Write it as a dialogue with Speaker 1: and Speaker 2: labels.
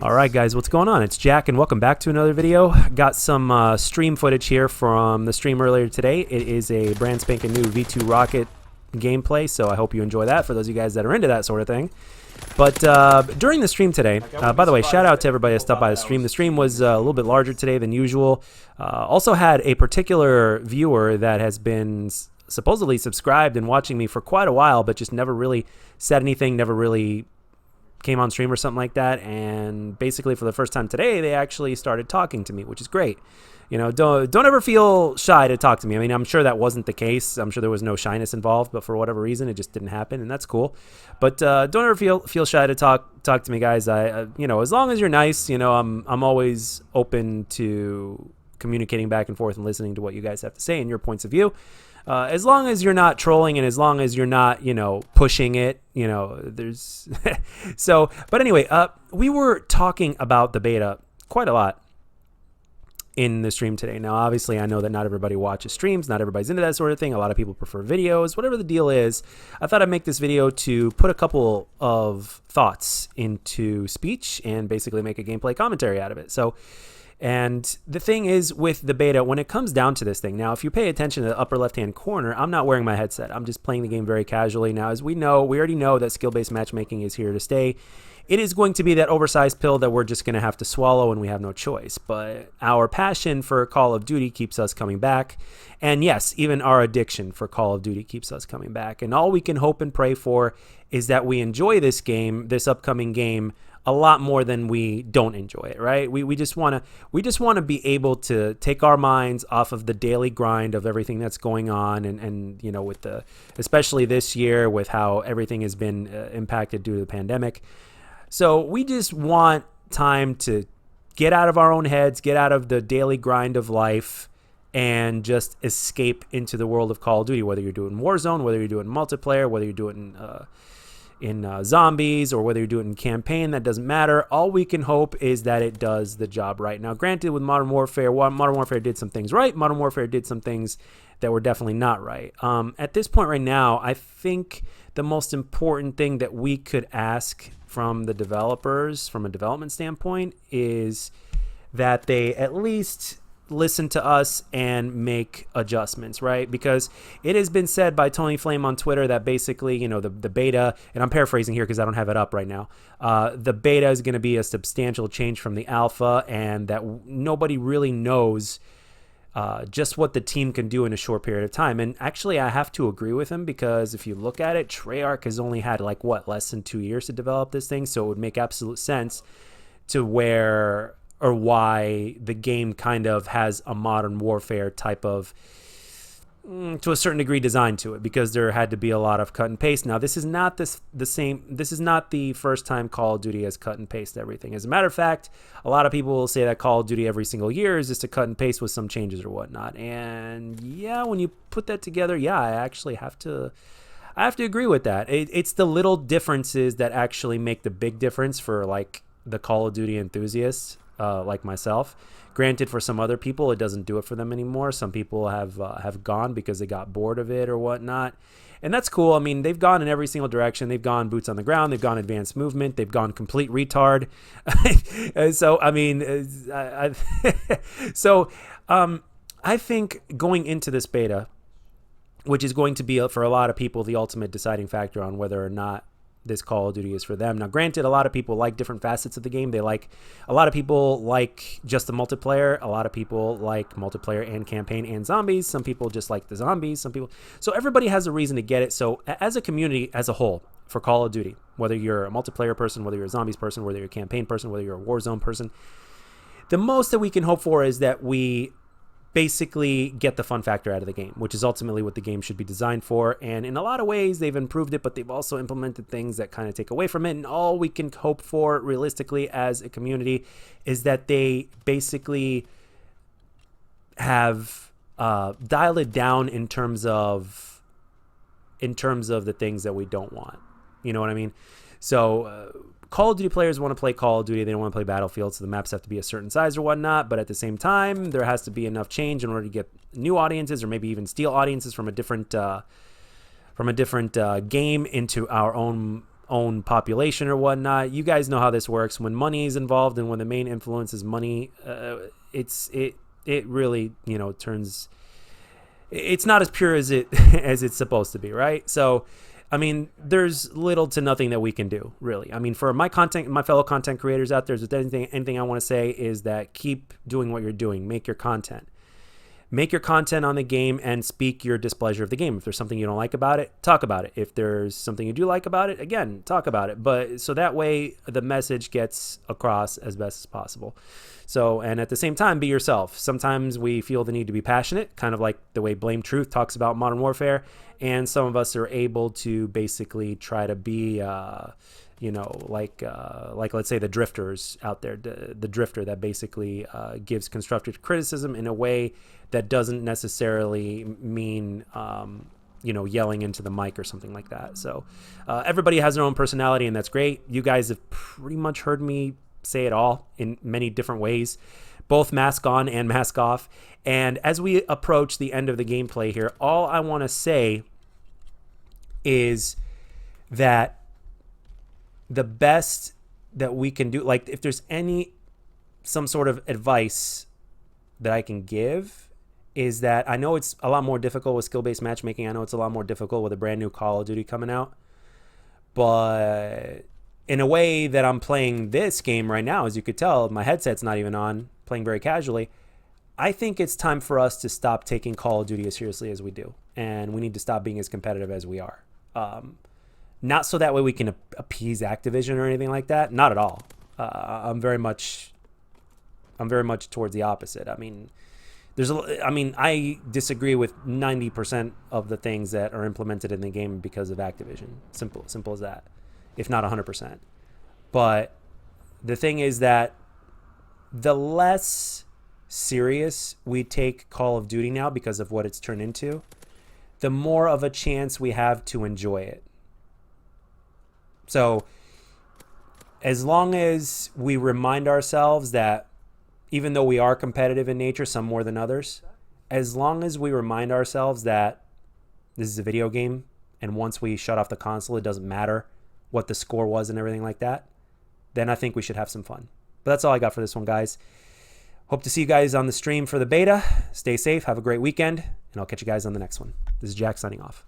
Speaker 1: Alright guys, what's going on? It's Jack and welcome back to another video. Got some stream footage here from the stream earlier today. It is a brand spanking new V2 Rocket gameplay, so I hope you enjoy that for those of you guys that are into that sort of thing. But during the stream today, by the way, shout out to everybody that stopped by the stream. The stream was a little bit larger today than usual. Also had a particular viewer that has been supposedly subscribed and watching me for quite a while, but just never really said anything, never really came on stream or something like that, and basically for the first time today they actually started talking to me, which is great. You know, don't ever feel shy to talk to me. I mean, I'm sure that wasn't the case. I'm sure there was no shyness involved, but for whatever reason it just didn't happen, and that's cool. But don't ever feel shy to talk to me, guys. You know, as long as you're nice, you know, I'm always open to communicating back and forth and listening to what you guys have to say and your points of view. As long as you're not trolling and as long as you're not, you know, pushing it, you know, there's so, but anyway, we were talking about the beta quite a lot in the stream today. Now, obviously, I know that not everybody watches streams, not everybody's into that sort of thing. A lot of people prefer videos, whatever the deal is. I thought I'd make this video to put a couple of thoughts into speech and basically make a gameplay commentary out of it. So, and the thing is with the beta, when it comes down to this thing, now if you pay attention to the upper left-hand corner, I'm not wearing my headset. I'm just playing the game very casually. Now, as we already know that skill-based matchmaking is here to stay. It is going to be that oversized pill that we're just going to have to swallow and we have no choice. But our passion for Call of Duty keeps us coming back. And yes, even our addiction for Call of Duty keeps us coming back. And all we can hope and pray for is that we enjoy this game, this upcoming game, a lot more than we don't enjoy it, right? We just want to be able to take our minds off of the daily grind of everything that's going on, and you know, with the, especially this year with how everything has been impacted due to the pandemic. So we just want time to get out of our own heads, get out of the daily grind of life, and just escape into the world of Call of Duty, whether you're doing Warzone, whether you're doing multiplayer, whether you're doing in zombies, or whether you're doing in campaign. That doesn't matter. All we can hope is that it does the job right. Now, granted, with Modern Warfare, Modern Warfare did some things right. Modern Warfare did some things that were definitely not right. At this point right now, I think the most important thing that we could ask from the developers, from a development standpoint, is that they at least listen to us and make adjustments, right? Because it has been said by Tony Flame on Twitter that basically, you know, the beta, and I'm paraphrasing here because I don't have it up right now, the beta is going to be a substantial change from the alpha, and that nobody really knows just what the team can do in a short period of time. And actually, I have to agree with him, because if you look at it, Treyarch has only had like, what, less than 2 years to develop this thing, so it would make absolute sense to where or why the game kind of has a Modern Warfare type of, to a certain degree, design to it, because there had to be a lot of cut and paste. Now, this is not this is not the first time Call of Duty has cut and paste everything. As a matter of fact, a lot of people will say that Call of Duty every single year is just a cut and paste with some changes or whatnot. And yeah, when you put that together, yeah, I actually have to agree with that. It's the little differences that actually make the big difference for like the Call of Duty enthusiasts, like myself. Granted, for some other people, it doesn't do it for them anymore. Some people have gone because they got bored of it or whatnot, and that's cool. I mean, they've gone in every single direction. They've gone boots on the ground. They've gone advanced movement. They've gone complete retard. So, I mean, I think going into this beta, which is going to be for a lot of people the ultimate deciding factor on whether or not this Call of Duty is for them. Now, granted, a lot of people like different facets of the game. A lot of people like just the multiplayer. A lot of people like multiplayer and campaign and zombies. Some people just like the zombies. So everybody has a reason to get it. So as a community as a whole for Call of Duty, whether you're a multiplayer person, whether you're a zombies person, whether you're a campaign person, whether you're a Warzone person, the most that we can hope for is that we basically get the fun factor out of the game, which is ultimately what the game should be designed for. And in a lot of ways, they've improved it, but they've also implemented things that kind of take away from it. And all we can hope for realistically as a community is that they basically have dialed it down in terms of the things that we don't want. You know what I mean? So Call of Duty players want to play Call of Duty. They don't want to play Battlefield, so the maps have to be a certain size or whatnot. But at the same time, there has to be enough change in order to get new audiences, or maybe even steal audiences from a different game into our own own population or whatnot. You guys know how this works. When money is involved and when the main influence is money, it really, you know, turns. It's not as pure as as it's supposed to be, right? So, I mean, there's little to nothing that we can do, really. I mean, for my fellow content creators out there, if there's anything I want to say is that keep doing what you're doing. Make your content. Make your content on the game and speak your displeasure of the game. If there's something you don't like about it, talk about it. If there's something you do like about it, again, talk about it. But so that way the message gets across as best as possible. So, and at the same time, be yourself. Sometimes we feel the need to be passionate, kind of like the way Blame Truth talks about Modern Warfare. And some of us are able to basically try to be, you know, like let's say the drifters out there, the drifter that basically gives constructive criticism in a way that doesn't necessarily mean, you know, yelling into the mic or something like that. So everybody has their own personality, and that's great. You guys have pretty much heard me say it all in many different ways, both mask on and mask off. And as we approach the end of the gameplay here, all I want to say is that the best that we can do, like if there's some sort of advice that I can give, is that I know it's a lot more difficult with skill-based matchmaking. I know it's a lot more difficult with a brand new Call of Duty coming out. But in a way that I'm playing this game right now, as you could tell, my headset's not even on, playing very casually. I think it's time for us to stop taking Call of Duty as seriously as we do. And we need to stop being as competitive as we are. Not so that way we can appease Activision or anything like that. Not at all. I'm very much towards the opposite. I mean, I disagree with 90% of the things that are implemented in the game because of Activision. Simple as that, if not 100%. But the thing is that the less serious we take Call of Duty now because of what it's turned into, the more of a chance we have to enjoy it. So as long as we remind ourselves that even though we are competitive in nature, some more than others, as long as we remind ourselves that this is a video game and once we shut off the console, it doesn't matter what the score was and everything like that, then I think we should have some fun. But that's all I got for this one, guys. Hope to see you guys on the stream for the beta. Stay safe. Have a great weekend. And I'll catch you guys on the next one. This is Jack signing off.